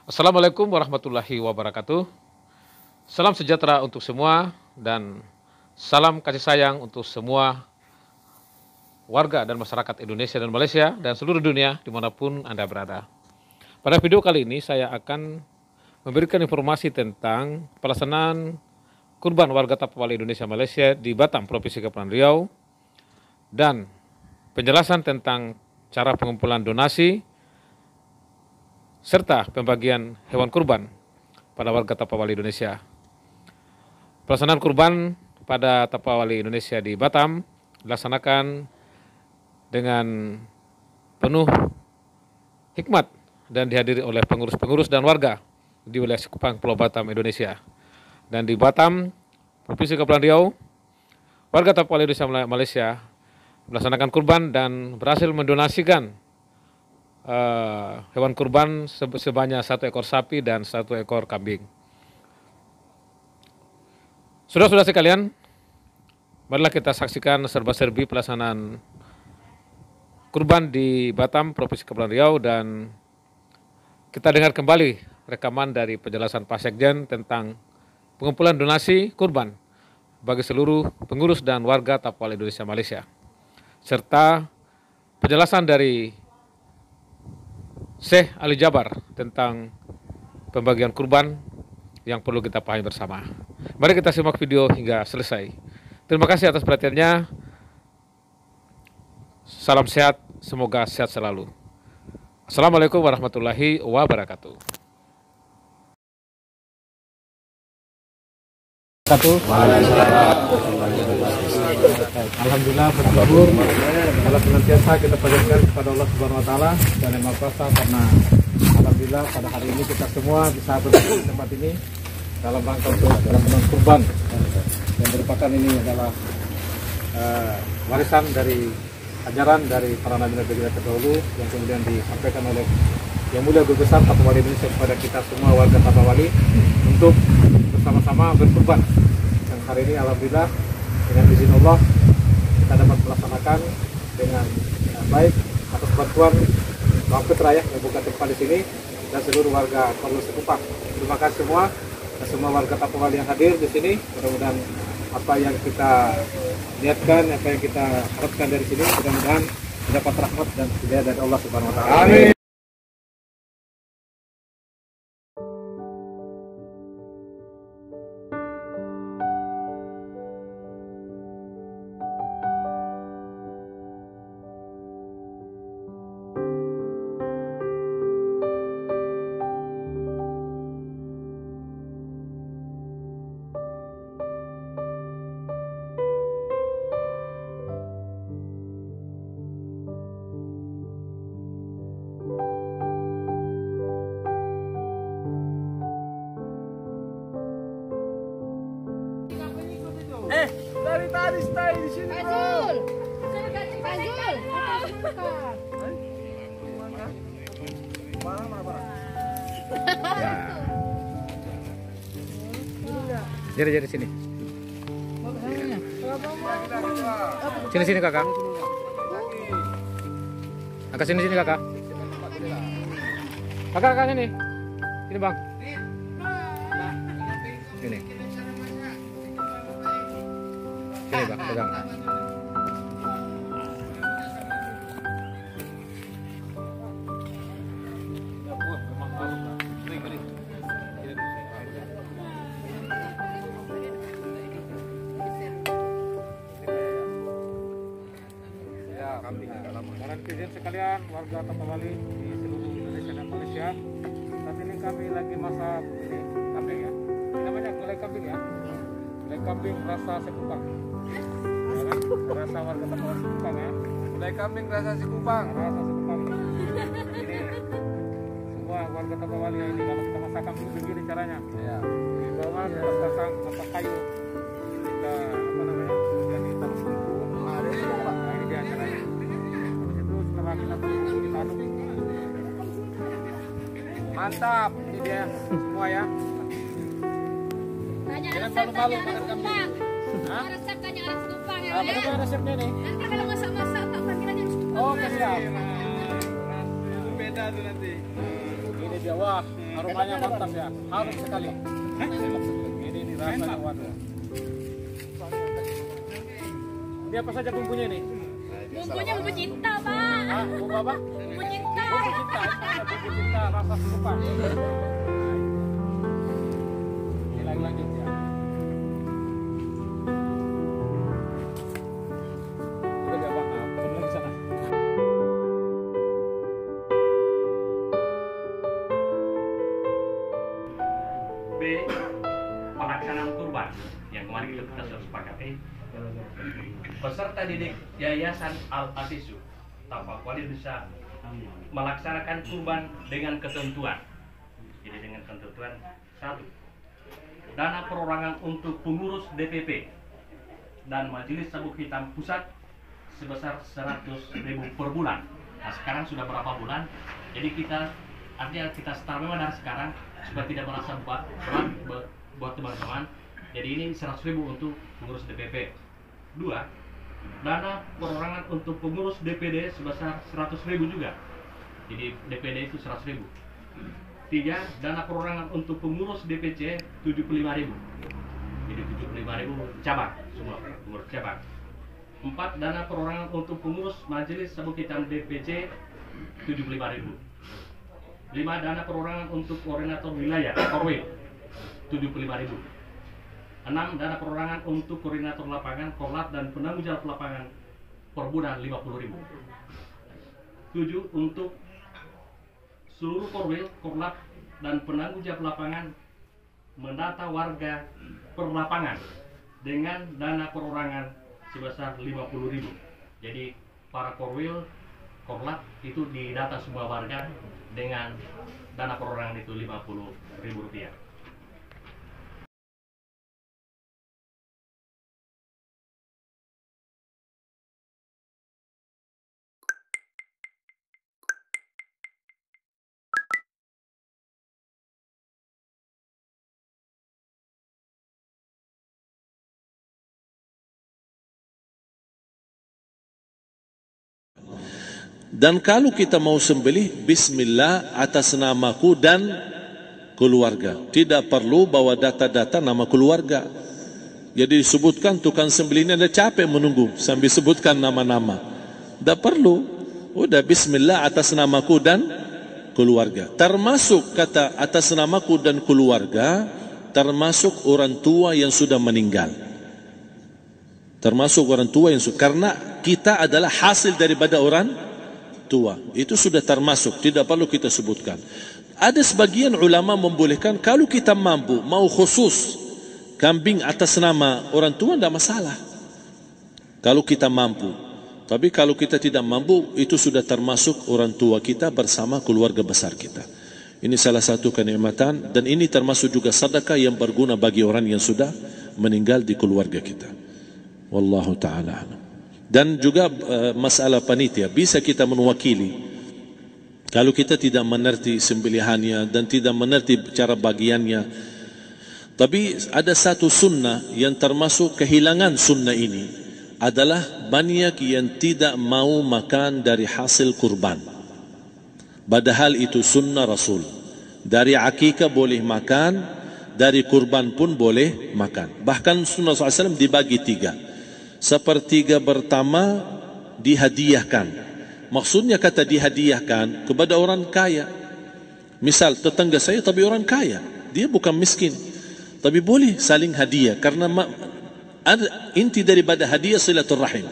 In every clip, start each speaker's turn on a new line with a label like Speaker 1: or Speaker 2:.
Speaker 1: Assalamualaikum warahmatullahi wabarakatuh. Salam sejahtera untuk semua dan salam kasih sayang untuk semua warga dan masyarakat Indonesia dan Malaysia dan seluruh dunia dimanapun Anda berada. Pada video kali ini saya akan memberikan informasi tentang pelaksanaan kurban warga Tapawali Indonesia Malaysia di Batam, Provinsi Kepulauan Riau, dan penjelasan tentang cara pengumpulan donasi serta pembagian hewan kurban pada warga Tapawali Indonesia. Pelaksanaan kurban pada Tapawali Indonesia di Batam dilaksanakan dengan penuh hikmat dan dihadiri oleh pengurus-pengurus dan warga di wilayah Sekupang, Pulau Batam, Indonesia. Dan di Batam, Provinsi Kepulauan Riau, warga Tapawali Indonesia Malaysia melaksanakan kurban dan berhasil mendonasikan hewan kurban sebanyak 1 ekor sapi dan 1 ekor kambing. Saudara-saudara sekalian, marilah kita saksikan serba-serbi pelaksanaan kurban di Batam, Provinsi Kepulauan Riau, dan kita dengar kembali rekaman dari penjelasan Pak Sekjen tentang pengumpulan donasi kurban bagi seluruh pengurus dan warga Tapawali Indonesia Malaysia, serta penjelasan dari Syekh Ali Jabar tentang pembagian kurban yang perlu kita pahami bersama. Mari kita simak video hingga selesai. Terima kasih atas perhatiannya. Salam sehat, semoga sehat selalu. Assalamualaikum warahmatullahi wabarakatuh. Alhamdulillah, bersyukur kalau senantiasa kita panjatkan kepada Allah Subhanahu Wa Taala dan Yang Maha Kuasa, karena alhamdulillah pada hari ini kita semua bisa berada di tempat ini dalam rangka untuk pelaksanaan kurban, yang merupakan ini adalah warisan dari ajaran dari para nabi-nabi kita terdahulu yang kemudian disampaikan oleh Yang Mulia Guru Besar Tapawali Indonesia kepada kita semua warga Tapawali untuk bersama-sama berkurban. Dan hari ini alhamdulillah dengan izin Allah kita dapat melaksanakan dengan baik atas bantuan Bang Petra yang buka tempat di sini dan seluruh warga Perlu Sekupang. Terima kasih semua dan semua warga Tapawali yang hadir di sini. Mudah-mudahan apa yang kita niatkan, apa yang kita harapkan dari sini, mudah-mudahan mendapat rahmat dan hidayah dari Allah Subhanahu Wa Taala. Amin.
Speaker 2: Dari tadi stay di sini, bro.
Speaker 3: Fazul.
Speaker 1: Jadi sini. Sini kakak. Kakak sini kakak. Kakak sini. Sini bang. Sini. Sini bang, pegang. Para netizen sekalian, warga Tapawali di seluruh Indonesia dan Malaysia, saat ini kami lagi masak ini kambing ya. Ini namanya gulai kambing ya. Gulai kambing rasa Sekupang. Rasa warga Tapawali Sekupang ya.
Speaker 2: Gulai kambing rasa Sekupang.
Speaker 1: Rasa Sekupang. Ini semua warga Tapawali ini kalau kita masak kambing begini caranya.
Speaker 2: Ya.
Speaker 1: Di bawah kita pasang apa kayu. Kita apa namanya? Kemudian ditaruh bumbu. Nah, ini dia caranya. Habis itu setelah kita tutup, kita aduk. Mantap, ini dia semua ya.
Speaker 3: Tanya
Speaker 1: Jangan
Speaker 3: resep,
Speaker 1: malu-malu
Speaker 3: tanya
Speaker 1: makan
Speaker 3: orang
Speaker 1: kambing.
Speaker 3: Sekupang.
Speaker 1: Hah?
Speaker 3: Resep, tanya orang Sekupang ya.
Speaker 1: Apa namanya resepnya nih?
Speaker 3: Nanti kalau masak-masak tak panggilannya Sekupang.
Speaker 1: Oh, siap.
Speaker 2: Beda tuh nanti.
Speaker 1: Ini Ini dia, wah aromanya mantap ya, harum sekali. Ini rasanya waduh. Ini apa saja bumbunya ini?
Speaker 3: Bumbunya bumbu cinta, Pak.
Speaker 1: Ah, bumbu apa?
Speaker 3: Bumbu cinta.
Speaker 1: Bumbu cinta, bumbu cinta rasa kupang. Ini lanjut ya. Udah gak bang, bener di sana.
Speaker 4: B. Pelaksanaan kurban yang kemarin kita sudah sepakati. Peserta didik Yayasan Al-Asisu Tapak Wali bisa melaksanakan kurban dengan ketentuan. Jadi dengan ketentuan 1. Dana perorangan untuk pengurus DPP dan Majelis Sabuk Hitam Pusat sebesar 100.000 per bulan. Nah sekarang sudah berapa bulan? Jadi artinya kita start memang dari sekarang supaya tidak merasa berat buat teman-teman. Jadi ini 100.000 untuk pengurus DPP. 2. Dana perorangan untuk pengurus DPD sebesar 100.000 juga. Jadi DPD itu 100.000. 3. Dana perorangan untuk pengurus DPC 75.000. Jadi 75.000 cabang semua pengurus cabang. 4. Dana perorangan untuk pengurus Majelis Sabuk Hitam DPC 75.000. 5. Dana perorangan untuk koordinator wilayah Korwil 75.000. 6. Dana perorangan untuk koordinator lapangan, korlat dan penanggung jawab lapangan per bulan 50.000. 7. Untuk seluruh korwil, korlat dan penanggung jawab lapangan mendata warga per lapangan dengan dana perorangan sebesar 50.000. Jadi para korwil, korlat itu didata semua warga dengan dana perorangan itu Rp50.000.
Speaker 5: Dan kalau kita mau sembelih, bismillah atas namaku dan keluarga. Tidak perlu bawa data-data nama keluarga. Jadi disebutkan tukang sembelihnya ada capek menunggu sambil sebutkan nama-nama. Tidak perlu. Udah bismillah atas namaku dan keluarga. Termasuk kata atas namaku dan keluarga, termasuk orang tua yang sudah meninggal. Termasuk orang tua yang sudah, karena kita adalah hasil daripada orang tua. Itu sudah termasuk, tidak perlu kita sebutkan. Ada sebagian ulama membolehkan kalau kita mampu mau khusus kambing atas nama orang tua, tidak masalah kalau kita mampu. Tapi kalau kita tidak mampu, itu sudah termasuk orang tua kita bersama keluarga besar kita. Ini salah satu kenikmatan, dan ini termasuk juga sedekah yang berguna bagi orang yang sudah meninggal di keluarga kita. Wallahu ta'ala. Dan juga masalah panitia, bisa kita mewakili. Kalau kita tidak mengerti sembelihannya dan tidak mengerti cara bagiannya. Tapi ada satu sunnah yang termasuk kehilangan sunnah ini, adalah banyak yang tidak mau makan dari hasil kurban. Padahal itu sunnah Rasul. Dari akikah boleh makan, dari kurban pun boleh makan. Bahkan sunnah SAW dibagi 3. Sepertiga pertama dihadiahkan. Maksudnya kata dihadiahkan kepada orang kaya. Misal tetangga saya tapi orang kaya, dia bukan miskin, tapi boleh saling hadiah. Karena inti daripada hadiah silaturrahim.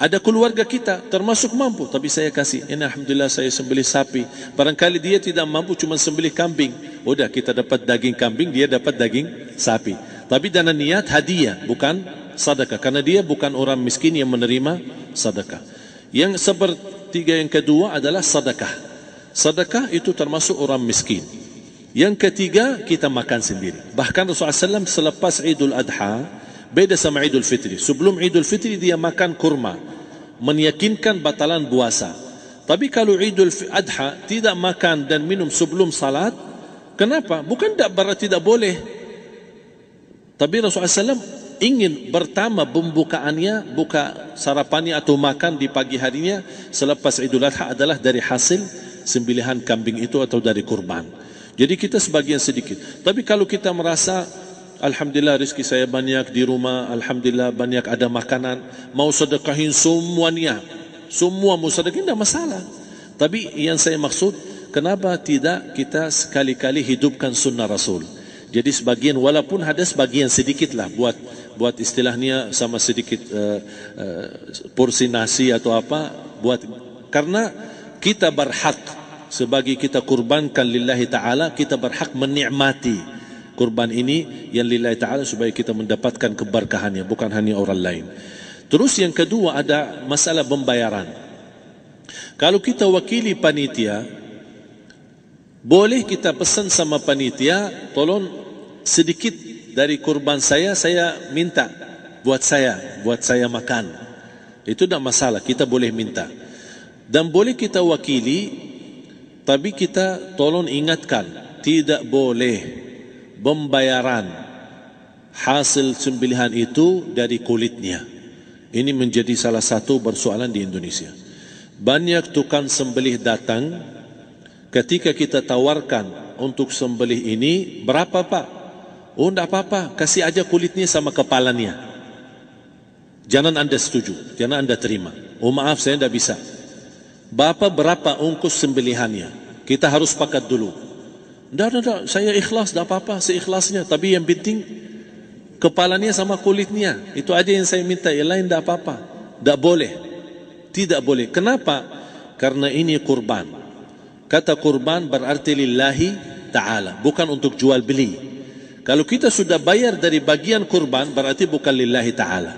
Speaker 5: Ada keluarga kita termasuk mampu, tapi saya kasih, ini alhamdulillah saya sembelih sapi. Barangkali dia tidak mampu, cuma sembelih kambing. Udah kita dapat daging kambing, dia dapat daging sapi. Tapi dengan niat hadiah, bukan sedekah, karena dia bukan orang miskin yang menerima sedekah. Yang sepertiga yang kedua adalah sedekah. Sedekah itu termasuk orang miskin. Yang ketiga kita makan sendiri. Bahkan Rasulullah SAW selepas Idul Adha, beda sama Idul Fitri. Sebelum Idul Fitri dia makan kurma, meyakinkan batalan puasa. Tapi kalau Idul Adha tidak makan dan minum sebelum salat, kenapa? Bukan berarti tidak boleh. Tapi Rasulullah SAW ingin pertama pembukaannya, buka sarapannya atau makan di pagi harinya selepas Idul Adha adalah dari hasil sembelihan kambing itu atau dari kurban. Jadi kita sebagian sedikit. Tapi kalau kita merasa alhamdulillah rezeki saya banyak di rumah, alhamdulillah banyak ada makanan, mau sedekahin semuanya, semua mau sedekahin, tidak masalah. Tapi yang saya maksud, kenapa tidak kita sekali-kali hidupkan sunnah Rasul? Jadi sebagian, walaupun ada sebagian sedikit lah, buat istilahnya sama sedikit porsi nasi atau apa, karena kita berhak sebagai kita kurbankan lillahi ta'ala, kita berhak menikmati kurban ini yang lillahi ta'ala supaya kita mendapatkan keberkahannya, bukan hanya orang lain. Terus yang kedua ada masalah pembayaran. Kalau kita wakili panitia, boleh kita pesan sama panitia, tolong sedikit dari kurban saya minta buat saya makan. Itu tidak masalah, kita boleh minta. Dan boleh kita wakili, tapi kita tolong ingatkan, tidak boleh pembayaran hasil sembelihan itu dari kulitnya. Ini menjadi salah satu persoalan di Indonesia. Banyak tukang sembelih datang, ketika kita tawarkan untuk sembelih ini, berapa Pak? Oh tidak apa-apa, kasih aja kulitnya sama kepalanya. Jangan Anda setuju, jangan Anda terima. Oh maaf, saya tidak bisa. Bapak berapa ongkos sembelihannya? Kita harus sepakat dulu. Tidak, saya ikhlas, tidak apa-apa, seikhlasnya. Tapi yang penting kepalanya sama kulitnya. Itu aja yang saya minta, yang lain tidak apa-apa. Tidak boleh. Tidak boleh. Kenapa? Karena ini kurban. Kata kurban berarti lillahi ta'ala, bukan untuk jual beli. Kalau kita sudah bayar dari bagian kurban, berarti bukan lillahi ta'ala.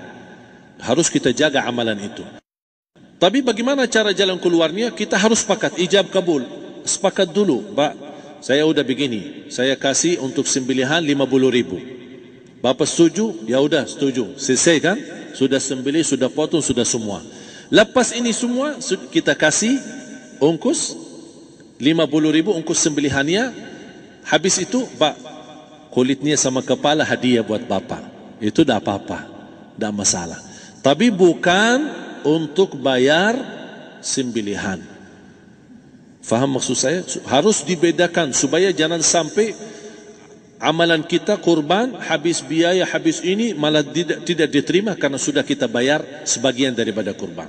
Speaker 5: Harus kita jaga amalan itu. Tapi bagaimana cara jalan keluarnya? Kita harus sepakat, ijab kabul. Sepakat dulu, Pak, saya udah begini, saya kasih untuk sembelihan 50.000. Bapak setuju? Ya udah setuju. Selesai kan? Sudah sembelih, sudah potong, sudah semua. Lepas ini semua kita kasih ongkos 50.000 ongkos sembelihannya. Habis itu, Pak, kulitnya sama kepala hadiah buat Bapak. Itu tidak apa-apa, tidak masalah. Tapi bukan untuk bayar sembelihan. Faham maksud saya? Harus dibedakan supaya jangan sampai amalan kita kurban habis biaya, habis ini malah tidak diterima karena sudah kita bayar sebagian daripada kurban.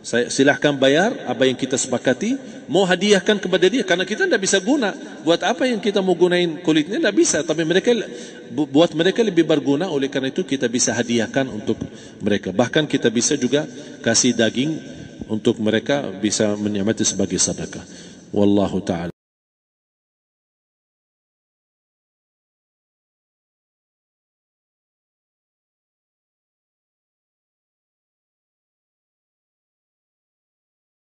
Speaker 5: Saya silahkan bayar apa yang kita sepakati, mau hadiahkan kepada dia karena kita tidak bisa guna. Buat apa yang kita mau gunain kulitnya, tidak bisa. Tapi mereka buat mereka lebih berguna, oleh karena itu kita bisa hadiahkan untuk mereka. Bahkan kita bisa juga kasih daging untuk mereka bisa menikmati sebagai sedekah. Wallahu ta'ala.